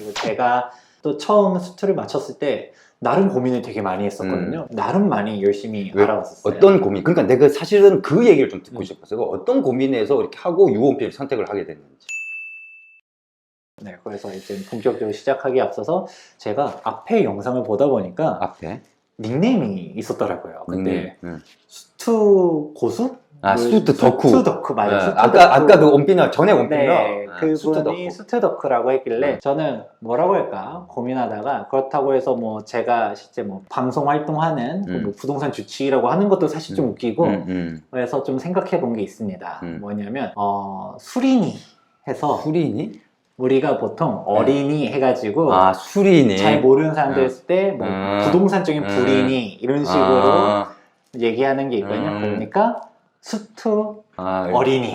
그리고 제가 또 처음 수트를 맞췄을 때 나름 고민을 되게 많이 했었거든요. 나름 많이 열심히 알아봤었어요. 어떤 고민? 그러니까 내가 사실은 그 얘기를 좀 듣고 싶었어요. 어떤 고민에서 이렇게 하고 유온피를 선택을 하게 됐는지. 네, 그래서 이제 본격적으로 시작하기에 앞서서 제가 앞에 영상을 보다 보니까 앞에 닉네임이 있었더라고요. 근데 수트 고수? 아, 수트 덕후. 수트 덕후 맞아요. 네. 수트 아까 덕후. 그 온피너 전에 온피너. 네, 수트 그분이 덕후. 수트 덕후라고 했길래 저는 뭐라고 할까 고민하다가 그렇다고 해서 뭐 제가 실제 뭐 방송 활동하는 뭐 부동산 주치라고 하는 것도 사실 좀 웃기고 그래서 좀 생각해 본 게 있습니다. 뭐냐면 수린이 해서 수린이? 우리가 보통 어린이 해가지고 아, 수린이. 잘 모르는 사람들 했을 때 뭐 부동산적인 불인이 이런 식으로 얘기하는 게 있거든요. 그러니까 수트 어린이.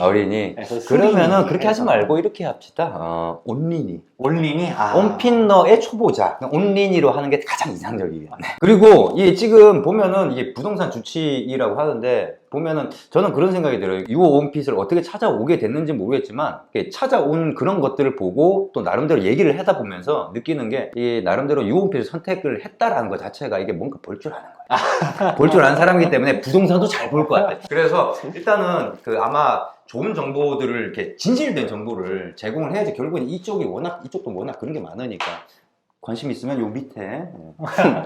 그러면은 그렇게 하지 말고 이렇게 합시다. 온린이. 온린이? 온피너의 초보자. 온린이로 하는 게 가장 이상적이에요. 그리고 이 지금 보면은 이게 부동산 주치의라고 하는데 보면은 저는 그런 생각이 들어요. 유호 온핏을 어떻게 찾아오게 됐는지 모르겠지만 찾아온 그런 것들을 보고 또 나름대로 얘기를 하다 보면서 느끼는 게 이 나름대로 유호 온핏을 선택을 했다라는 것 자체가 이게 뭔가 볼 줄 아는 거예요. 볼 줄 아는 사람이기 때문에 부동산도 잘 볼 것 같아요. 그래서 일단은 아마 좋은 정보들을 이렇게 진실된 정보를 제공을 해야지. 결국은 이쪽도 워낙 그런 게 많으니까 관심 있으면 요 밑에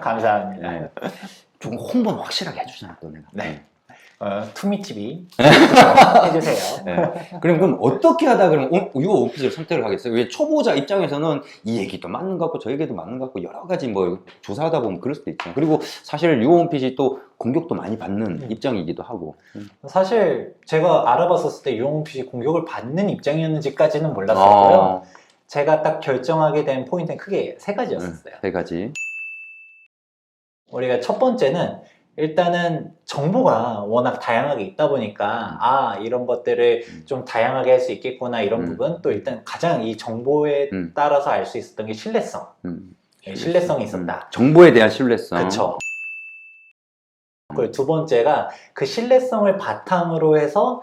감사합니다. 네. 좀 홍보는 확실하게 해주잖아 또 내가. 네. 투미TV 해주세요. 네. 그럼 어떻게 하다 그러면 유호 온핏을 선택을 하겠어요? 왜 초보자 입장에서는 이 얘기도 맞는 것 같고 저 얘기도 맞는 것 같고 여러 가지 뭐 조사하다 보면 그럴 수도 있잖아요. 그리고 사실 유호 온핏이 또 공격도 많이 받는 입장이기도 하고. 사실 제가 알아봤었을 때 유호 온핏이 공격을 받는 입장이었는지까지는 몰랐었고요. 제가 딱 결정하게 된 포인트는 크게 세 가지였었어요. 세 가지. 우리가 첫 번째는 일단은 정보가 워낙 다양하게 있다 보니까 이런 것들을 좀 다양하게 할 수 있겠구나 이런 부분. 또 일단 가장 이 정보에 따라서 알 수 있었던 게 신뢰성. 신뢰성이 있었다. 정보에 대한 신뢰성. 그렇죠. 그리고 두 번째가 그 신뢰성을 바탕으로 해서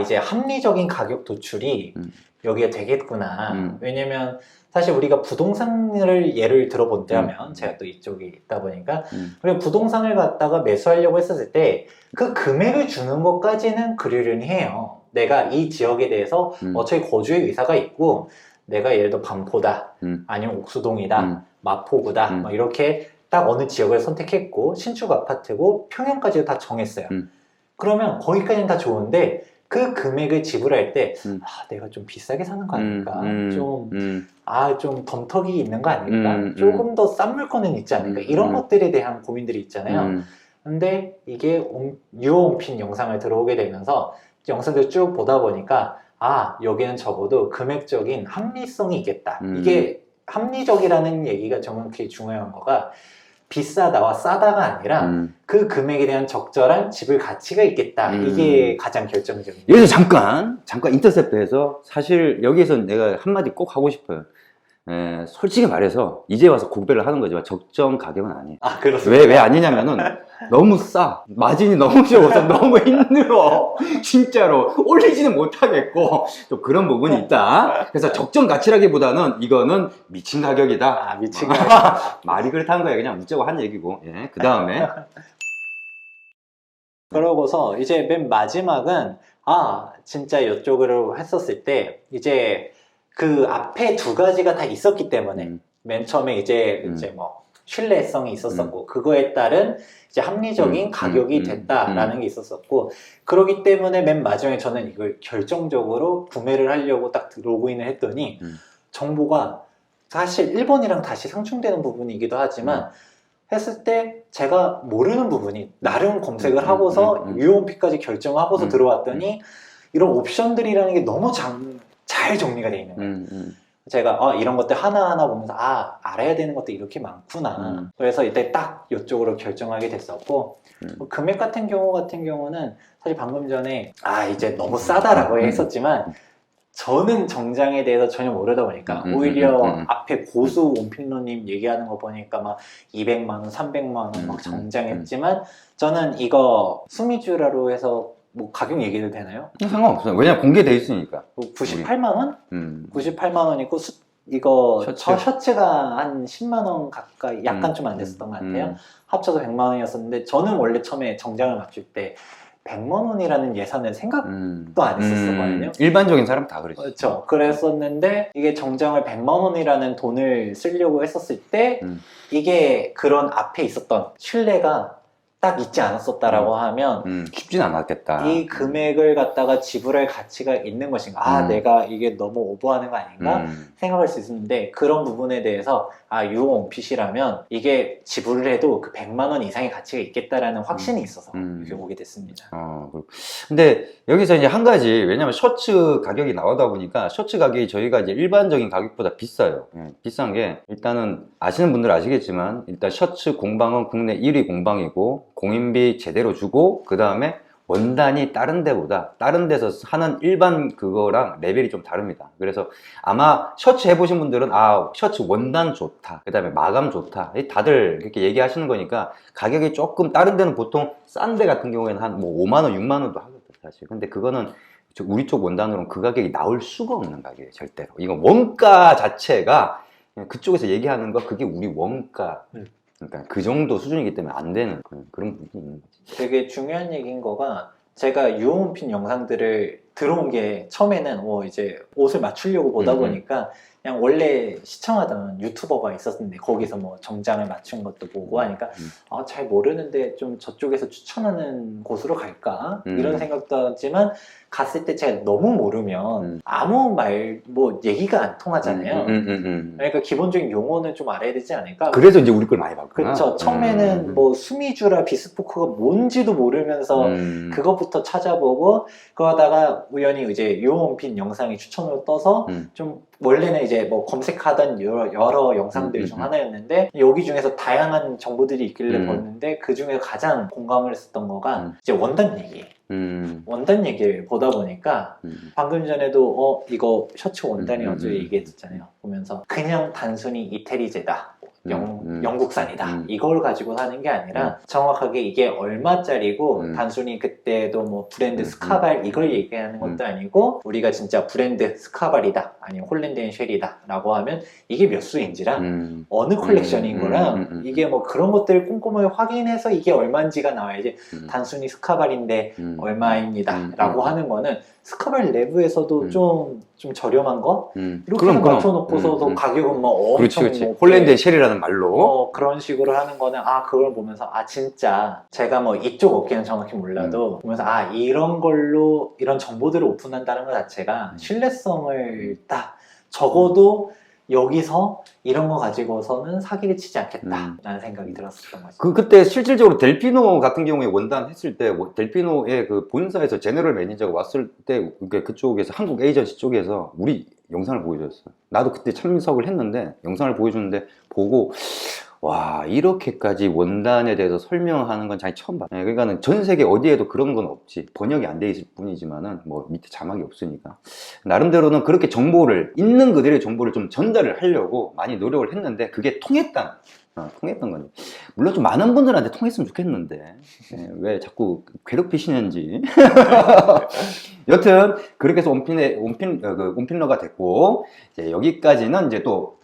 이제 합리적인 가격 도출이 여기에 되겠구나. 왜냐면 사실 우리가 부동산을 예를 들어본다면 제가 또 이쪽에 있다 보니까 우리가 부동산을 갖다가 매수하려고 했었을 때 그 금액을 주는 것까지는 그러려니 해요. 내가 이 지역에 대해서 어차피 거주의 의사가 있고 내가 예를 들어 반포다 아니면 옥수동이다 마포구다 막 이렇게 딱 어느 지역을 선택했고 신축 아파트고 평형까지 다 정했어요. 그러면 거기까지는 다 좋은데 그 금액을 지불할 때 내가 좀 비싸게 사는 거 아닐까? 좀 덤터기 있는 거 아닐까? 조금 더 싼 물건은 있지 않을까? 이런 것들에 대한 고민들이 있잖아요. 근데 이게 유호 온핏 영상을 들어오게 되면서 영상들 쭉 보다 보니까 여기는 적어도 금액적인 합리성이 있겠다. 이게 합리적이라는 얘기가 정확히 중요한 거가 비싸다와 싸다가 아니라 그 금액에 대한 적절한 지불 가치가 있겠다. 이게 가장 결정적인 거예요. 여기서 잠깐 인터셉트해서 사실 여기에서 내가 한마디 꼭 하고 싶어요. 솔직히 말해서 이제 와서 고백을 하는 거지만 적정 가격은 아니에요. 그렇습니다. 왜 아니냐면은 너무 싸. 마진이 너무 적어서 너무 힘들어. 진짜로 올리지는 못하겠고 또 그런 부분이 있다. 그래서 적정 가치라기보다는 이거는 미친 가격이다. 미친 가격이다. 말이 그렇다는 거야. 그냥 웃자고 한 얘기고. 그 다음에 그러고서 이제 맨 마지막은 진짜 이쪽으로 했었을 때 이제 그 앞에 두 가지가 다 있었기 때문에 맨 처음에 이제 뭐 신뢰성이 있었었고 그거에 따른 이제 합리적인 가격이 됐다라는 게 있었었고 그러기 때문에 맨 마지막에 저는 이걸 결정적으로 구매를 하려고 딱 로그인을 했더니 정보가 사실 1번이랑 다시 상충되는 부분이기도 하지만 했을 때 제가 모르는 부분이 나름 검색을 하고서 유호 온핏까지 결정하고서 들어왔더니 이런 옵션들이라는 게 너무 잘 정리가 되어 있는 거예요. 제가 이런 것들 하나하나 보면서 알아야 되는 것도 이렇게 많구나. 그래서 이때 딱 이쪽으로 결정하게 됐었고 금액 같은 경우는 사실 방금 전에 이제 너무 싸다라고 했었지만 저는 정장에 대해서 전혀 모르다 보니까 오히려 앞에 고수 온필러님 얘기하는 거 보니까 막 200만 원, 300만 원 막 정장했지만 저는 이거 수미주라로 해서 뭐 가격 얘기해도 되나요? 상관없어요. 왜냐면 공개돼 있으니까. 98만 원? 98만 원이고 이거 셔츠. 저 셔츠가 한 10만 원 가까이 약간 좀 안 됐었던 것 같아요. 합쳐서 100만 원이었었는데 저는 원래 처음에 정장을 맞출 때 100만 원이라는 예산은 생각도 안 했었거든요. 일반적인 사람 다 그랬지. 그렇죠. 그랬었는데 이게 정장을 100만 원이라는 돈을 쓰려고 했었을 때 이게 그런 앞에 있었던 신뢰가 딱 있지 않았었다라고 하면 쉽진 않았겠다. 이 금액을 갖다가 지불할 가치가 있는 것인가? 아, 내가 이게 너무 오버하는 거 아닌가? 생각할 수 있는데 그런 부분에 대해서 아, 유홈핏이라면 이게 지불을 해도 그 100만 원 이상의 가치가 있겠다라는 확신이 있어서 이렇게 오게 됐습니다. 근데 여기서 이제 한 가지, 왜냐면 셔츠 가격이 나오다 보니까 셔츠 가격이 저희가 이제 일반적인 가격보다 비싸요. 비싼 게 일단은 아시는 분들 아시겠지만 일단 셔츠 공방은 국내 1위 공방이고 공인비 제대로 주고 그 다음에 원단이 다른 데서 하는 일반 그거랑 레벨이 좀 다릅니다. 그래서 아마 셔츠 해보신 분들은 아, 셔츠 원단 좋다, 그 다음에 마감 좋다, 다들 그렇게 얘기하시는 거니까 가격이 조금 다른 데는 보통 싼 데 같은 경우에는 한 뭐 5만원 6만원도 하거든 사실. 근데 그거는 우리 쪽 원단으로는 그 가격이 나올 수가 없는 가격이에요 절대로. 이건 원가 자체가 그쪽에서 얘기하는 거 그게 우리 원가, 그러니까 그 정도 수준이기 때문에 안 되는 그런 부분이 있는 거지. 되게 중요한 얘기인 거가 제가 유홈핏 영상들을 들어온 게 처음에는 이제 옷을 맞추려고 보다 보니까 그냥 원래 시청하던 유튜버가 있었는데 거기서 뭐 정장을 맞춘 것도 보고 하니까 아, 잘 모르는데 좀 저쪽에서 추천하는 곳으로 갈까? 이런 생각도 하지만 갔을 때 제가 너무 모르면 아무 뭐 얘기가 안 통하잖아요. 그러니까 기본적인 용어는 좀 알아야 되지 않을까? 그래서 이제 우리 걸 많이 봤구나. 그렇죠. 처음에는 뭐 수미주라 비스포크가 뭔지도 모르면서 그것부터 찾아보고 그러다가 우연히 이제 유홈핏 영상이 추천으로 떠서 좀 원래는 이제 뭐 검색하던 여러 영상들 중 하나였는데 여기 중에서 다양한 정보들이 있길래 봤는데 그 중에 가장 공감을 했었던 거가 이제 원단 얘기. 원단 얘기를 보다 보니까 방금 전에도 이거 셔츠 원단이 어제 얘기했었잖아요. 보면서 그냥 단순히 이태리제다. 영국산이다. 이걸 가지고 사는 게 아니라 정확하게 이게 얼마짜리고 단순히 그때도 뭐 브랜드 스카발 이걸 얘기하는 것도 아니고 우리가 진짜 브랜드 스카발이다 아니면 홀랜드 앤 쉘이다 라고 하면 이게 몇 수인지랑 어느 컬렉션인 거랑 이게 뭐 그런 것들을 꼼꼼하게 확인해서 이게 얼마인지가 나와야지 단순히 스카발인데 얼마입니다 라고 하는 거는 스카발 내부에서도 좀 저렴한 거? 이렇게 맞춰놓고서도 가격은 뭐 엄청 그렇지. 홀랜드 앤 쉘이라는 말로 그런 식으로 하는 거는 그걸 보면서 진짜 제가 뭐 이쪽 업계는 정확히 몰라도 보면서 이런 걸로 이런 정보들을 오픈한다는 것 자체가 신뢰성을 딱 적어도 여기서 이런 거 가지고서는 사기를 치지 않겠다라는 생각이 들었었던 거죠. 그때 실질적으로 델피노 같은 경우에 원단 했을 때 델피노의 그 본사에서 제너럴 매니저가 왔을 때 그쪽에서 한국 에이전시 쪽에서 우리 영상을 보여줬어. 나도 그때 참석을 했는데 영상을 보여주는데 보고 와, 이렇게까지 원단에 대해서 설명하는 건 자기 처음 봤다. 그러니까는 전 세계 어디에도 그런 건 없지. 번역이 안 돼 있을 뿐이지만은 뭐 밑에 자막이 없으니까 나름대로는 그렇게 정보를 있는 그들의 정보를 좀 전달을 하려고 많이 노력을 했는데 그게 통했던 건지. 물론 좀 많은 분들한테 통했으면 좋겠는데 왜 자꾸 괴롭히시는지. 여튼 그렇게 해서 온필러가 됐고 이제 여기까지는 이제 또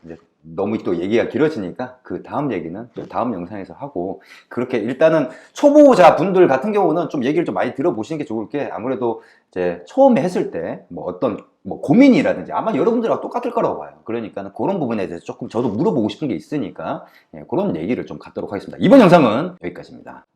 너무 또 얘기가 길어지니까 그 다음 얘기는 또 다음 영상에서 하고, 그렇게 일단은 초보자 분들 같은 경우는 좀 얘기를 좀 많이 들어보시는 게 좋을 게, 아무래도 이제 처음에 했을 때 뭐 어떤 뭐 고민이라든지 아마 여러분들하고 똑같을 거라고 봐요. 그러니까 그런 부분에 대해서 조금 저도 물어보고 싶은 게 있으니까 그런 얘기를 좀 갖도록 하겠습니다. 이번 영상은 여기까지입니다.